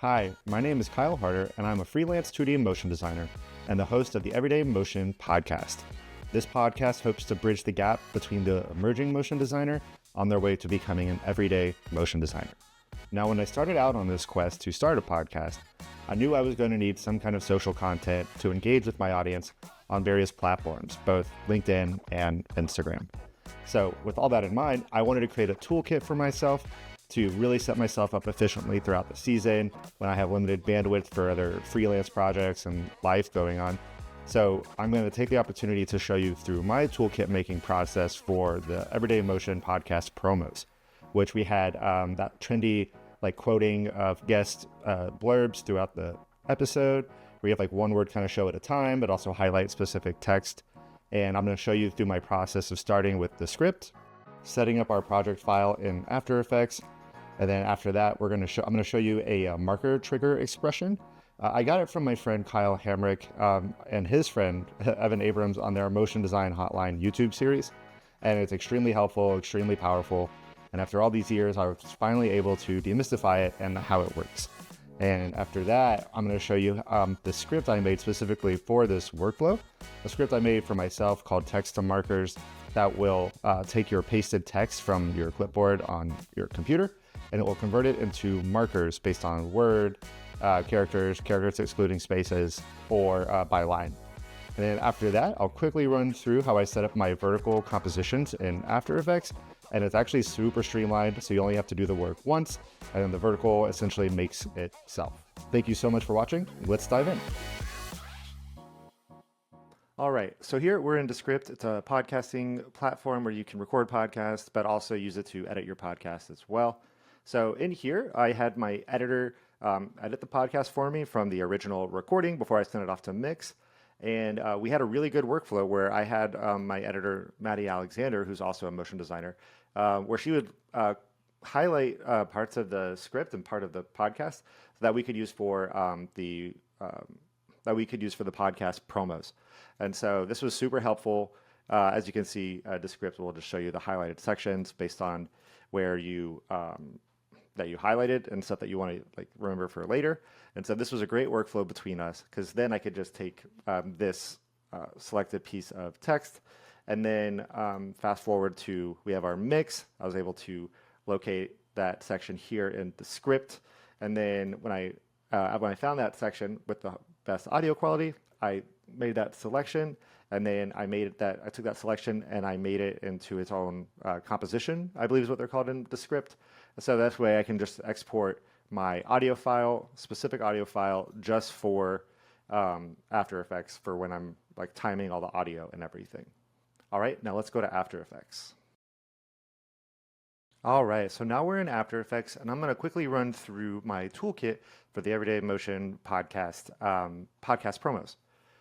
Hi, my name is Kyle Harder, and I'm a freelance 2D motion designer and the host of the Everyday Motion podcast. This podcast hopes to bridge the gap between the emerging motion designer on their way to becoming an everyday motion designer. Now, when I started out on this quest to start a podcast, I knew I was going to need some kind of social content to engage with my audience on various platforms, both LinkedIn and Instagram. So with all that in mind, I wanted to create a toolkit for myself to really set myself up efficiently throughout the season when I have limited bandwidth for other freelance projects and life going on. So I'm going to take the opportunity to show you through my toolkit making process for the Everyday Motion podcast promos, which we had that trendy quoting of guest blurbs throughout the episode, where you have one word kind of show at a time, but also highlight specific text. And I'm going to show you through my process of starting with Descript, setting up our project file in After Effects, and then after that, I'm going to show you a marker trigger expression. I got it from my friend Kyle Hamrick and his friend Evan Abrams on their Motion Design Hotline YouTube series, and it's extremely helpful, extremely powerful. And after all these years, I was finally able to demystify it and how it works. And after that, I'm going to show you the script I made specifically for this workflow, a script I made for myself called Text to Markers that will take your pasted text from your clipboard on your computer, and it will convert it into markers based on word, characters excluding spaces, or by line. And then after that, I'll quickly run through how I set up my vertical compositions in After Effects. And it's actually super streamlined, so you only have to do the work once, and then the vertical essentially makes itself. Thank you so much for watching. Let's dive in. All right, so here we're in Descript. It's a podcasting platform where you can record podcasts, but also use it to edit your podcast as well. So in here, I had my editor edit the podcast for me from the original recording before I sent it off to mix. And we had a really good workflow where I had my editor, Maddie Alexander, who's also a motion designer, where she would highlight parts of the script and part of the podcast that we could use for the podcast promos. And so this was super helpful. As you can see, Descript will just show you the highlighted sections based on where you that you highlighted and stuff that you want to remember for later. And so this was a great workflow between us, because then I could just take this selected piece of text and then fast forward to, we have our mix. I was able to locate that section here in the script. And then when I found that section with the best audio quality, I made that selection, and then I took that selection and I made it into its own composition, I believe is what they're called in Descript. So that way I can just export my audio file, specific audio file, just for After Effects for when I'm timing all the audio and everything. All right, now let's go to After Effects. All right, so now we're in After Effects, and I'm going to quickly run through my toolkit for the Everyday Motion podcast promos.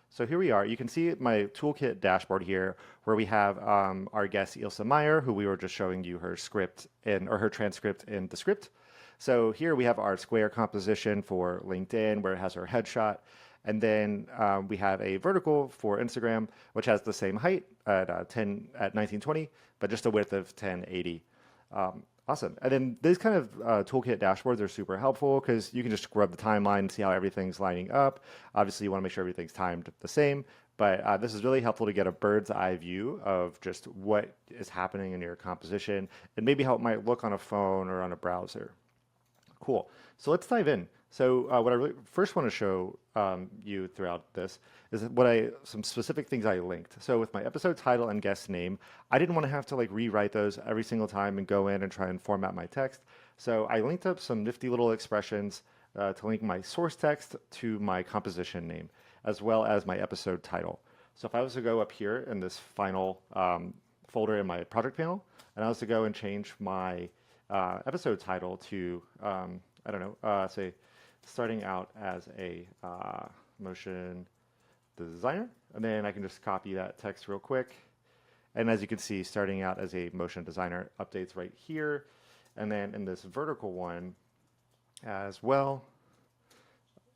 So here we are. You can see my toolkit dashboard here, where we have our guest Ilse Meyer, who we were just showing you her her transcript in Descript. So here we have our square composition for LinkedIn, where it has her headshot. And then we have a vertical for Instagram, which has the same height at 1920, but just a width of 1080. Awesome. And then these kind of toolkit dashboards are super helpful, because you can just scrub the timeline and see how everything's lining up. Obviously, you want to make sure everything's timed the same, but this is really helpful to get a bird's eye view of just what is happening in your composition and maybe how it might look on a phone or on a browser. Cool. So let's dive in. So what I really first want to show you throughout this is some specific things I linked. So with my episode title and guest name, I didn't want to have to rewrite those every single time and go in and try and format my text. So I linked up some nifty little expressions to link my source text to my composition name, as well as my episode title. So if I was to go up here in this final folder in my project panel, and I was to go and change my episode title to, say, starting out as a motion designer, and then I can just copy that text real quick. And as you can see, starting out as a motion designer updates right here. And then in this vertical one as well.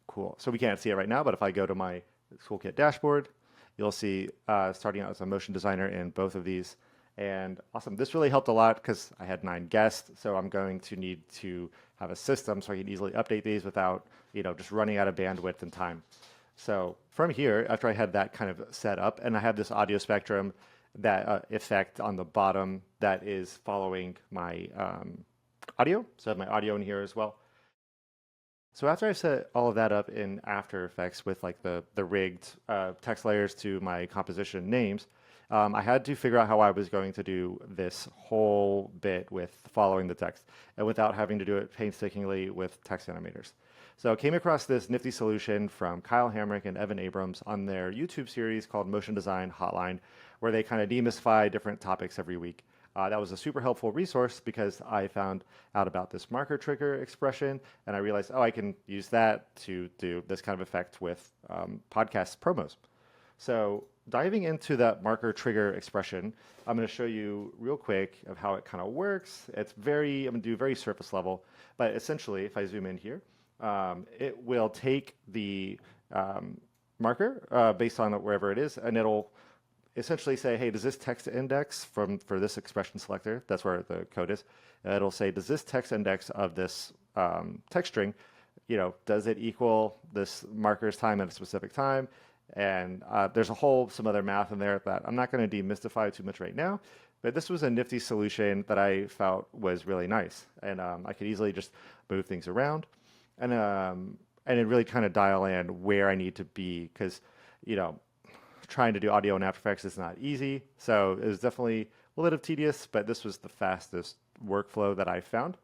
Cool. So we can't see it right now, but if I go to my toolkit dashboard, you'll see starting out as a motion designer in both of these. And awesome. This really helped a lot because I had 9 guests, so I'm going to need to have a system so I can easily update these without, just running out of bandwidth and time. So from here, after I had that kind of set up, and I have this audio spectrum that effect on the bottom that is following my audio. So I have my audio in here as well. So after I set all of that up in After Effects with like the rigged text layers to my composition names, I had to figure out how I was going to do this whole bit with following the text and without having to do it painstakingly with text animators. So I came across this nifty solution from Kyle Hamrick and Evan Abrams on their YouTube series called Motion Design Hotline, where they kind of demystify different topics every week. That was a super helpful resource because I found out about this marker trigger expression and I realized, oh, I can use that to do this kind of effect with podcast promos. So diving into that marker trigger expression, I'm going to show you real quick of how it kind of works. I'm going to do very surface level, but essentially if I zoom in here, it will take the marker based on wherever it is, and it'll essentially say, hey, does this text index for this expression selector, that's where the code is, it'll say, does this text index of this text string, does it equal this marker's time at a specific time? And there's some other math in there that I'm not going to demystify too much right now, but this was a nifty solution that I felt was really nice. And I could easily just move things around and it really kind of dial in where I need to be because, trying to do audio in After Effects is not easy. So it was definitely a little bit tedious, but this was the fastest workflow that I found.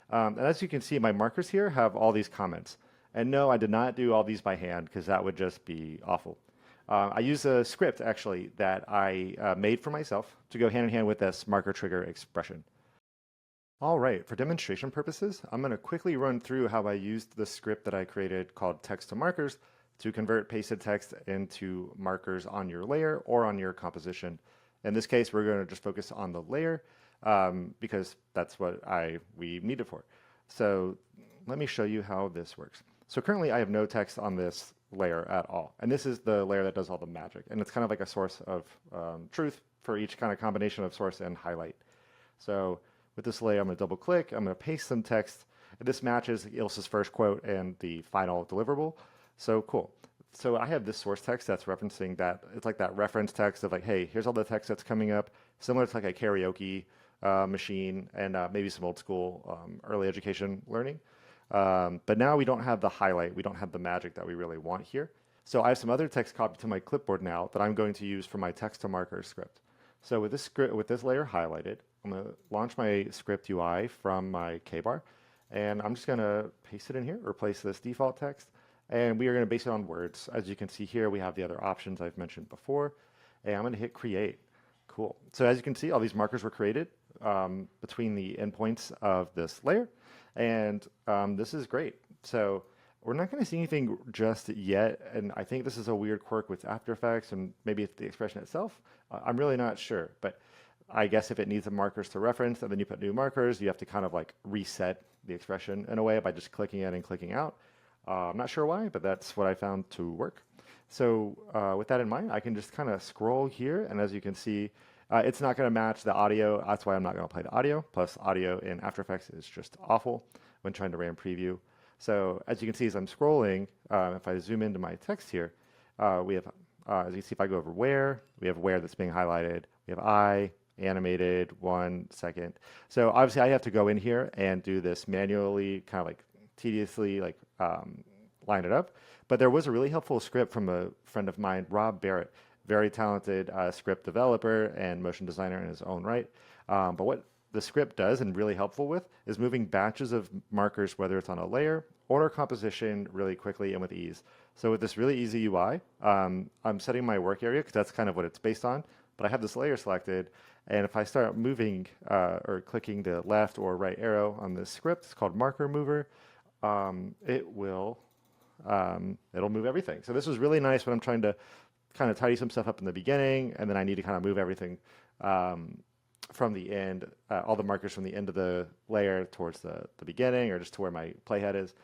And as you can see, my markers here have all these comments. And no, I did not do all these by hand because that would just be awful. I used a script actually that I made for myself to go hand in hand with this marker trigger expression. All right, for demonstration purposes, I'm going to quickly run through how I used the script that I created called text to markers to convert pasted text into markers on your layer or on your composition. In this case, we're going to just focus on the layer because that's what we need it for. So let me show you how this works. So currently I have no text on this layer at all. And this is the layer that does all the magic. And it's kind of like a source of truth for each kind of combination of source and highlight. So with this layer, I'm going to double click, I'm going to paste some text. And this matches Ilse's first quote and the final deliverable. So cool. So I have this source text that's referencing that. It's like that reference text of like, hey, here's all the text that's coming up, similar to like a karaoke machine and maybe some old school early education learning. But now we don't have the highlight. We don't have the magic that we really want here. So I have some other text copied to my clipboard now that I'm going to use for my text to marker script. So with this layer highlighted, I'm going to launch my script UI from my K-bar, and I'm just going to paste it in here, replace this default text. And we are going to base it on words. As you can see here, we have the other options I've mentioned before. And I'm going to hit create. Cool. So as you can see, all these markers were created between the endpoints of this layer. And this is great. So we're not going to see anything just yet. And I think this is a weird quirk with After Effects and maybe the expression itself. I'm really not sure. But I guess if it needs the markers to reference and then you put new markers, you have to kind of like reset the expression in a way by just clicking in and clicking out. I'm not sure why, but that's what I found to work. So with that in mind, I can just kind of scroll here. And as you can see, it's not going to match the audio. That's why I'm not going to play the audio. Plus audio in After Effects is just awful when trying to RAM preview. So as you can see, as I'm scrolling, if I zoom into my text here, we have, as you can see, if I go over where, we have where that's being highlighted. We have animated, 1 second. So obviously I have to go in here and do this manually, kind of like tediously, like line it up. But there was a really helpful script from a friend of mine, Rob Barrett, very talented script developer and motion designer in his own right. But what the script does and really helpful with is moving batches of markers, whether it's on a layer or a composition, really quickly and with ease. So with this really easy UI, I'm setting my work area because that's kind of what it's based on. But I have this layer selected, and if I start moving or clicking the left or right arrow on this script, it's called Marker Mover, it'll move everything. So this was really nice when I'm trying to kind of tidy some stuff up in the beginning, and then I need to kind of move everything from the end, all the markers from the end of the layer towards the beginning, or just to where my playhead is,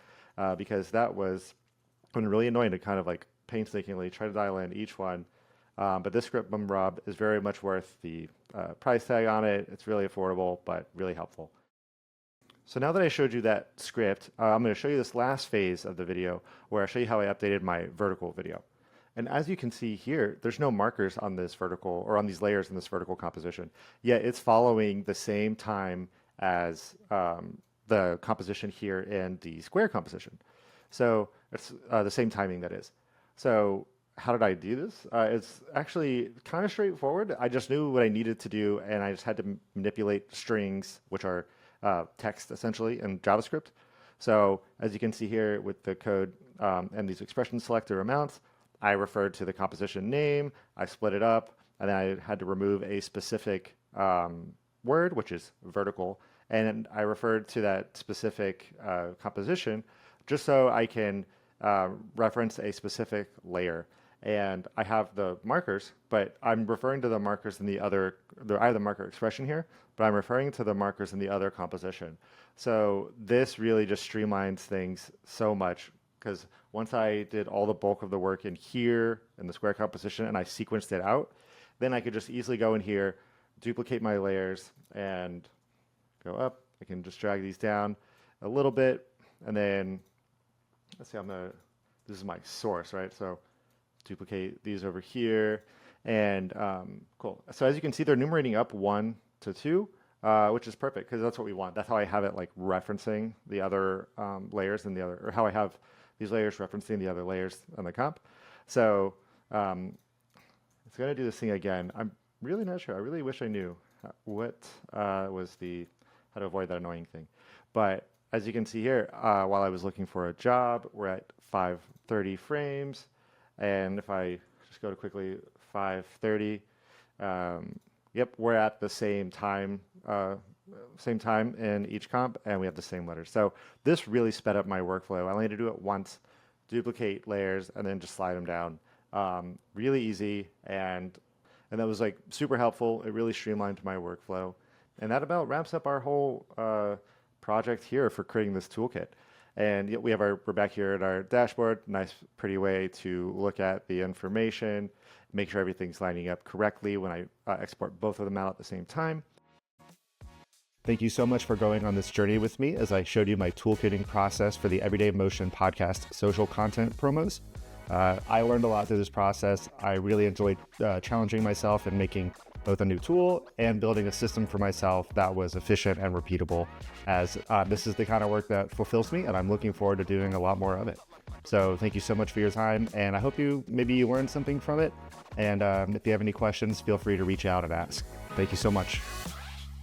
because that was really annoying to kind of like painstakingly try to dial in each one. But this script bum rub is very much worth the price tag on it. It's really affordable, but really helpful. So now that I showed you that script, I'm going to show you this last phase of the video where I show you how I updated my vertical video. And as you can see here, there's no markers on this vertical or on these layers in this vertical composition. Yet it's following the same time as the composition here in the square composition. So it's the same timing, that is. So how did I do this? It's actually kind of straightforward. I just knew what I needed to do, and I just had to manipulate strings, which are text essentially in JavaScript. So as you can see here with the code and these expression selector amounts, I referred to the composition name, I split it up, and then I had to remove a specific word, which is vertical, and I referred to that specific composition just so I can reference a specific layer. And I have the markers, but I'm referring to the markers in the other, I have the marker expression here, but I'm referring to the markers in the other composition. So this really just streamlines things so much, because once I did all the bulk of the work in here in the square composition and I sequenced it out, then I could just easily go in here, duplicate my layers, and go up. I can just drag these down a little bit, and then let's see, this is my source, right? So duplicate these over here, and cool. So as you can see, they're numerating up 1 to 2, which is perfect because that's what we want. That's how I have it like referencing the other layers and the other, or how I have these layers referencing the other layers on the comp. So it's going to do this thing again. I'm really not sure. I really wish I knew what was how to avoid that annoying thing. But as you can see here, while I was looking for a job, we're at 530 frames. And if I just go to quickly 530, yep, we're at the same time in each comp, and we have the same letters. So this really sped up my workflow. I only had to do it once, duplicate layers, and then just slide them down. Really easy, and that was like super helpful. It really streamlined my workflow. And that about wraps up our whole project here for creating this toolkit. And we're back here at our dashboard. Nice, pretty way to look at the information, make sure everything's lining up correctly when I export both of them out at the same time. Thank you so much for going on this journey with me as I showed you my toolkitting process for the Everyday Motion podcast social content promos. I learned a lot through this process. I really enjoyed challenging myself and making both a new tool and building a system for myself that was efficient and repeatable, as this is the kind of work that fulfills me, and I'm looking forward to doing a lot more of it. So thank you so much for your time, and I hope maybe you learned something from it. And if you have any questions, feel free to reach out and ask. Thank you so much.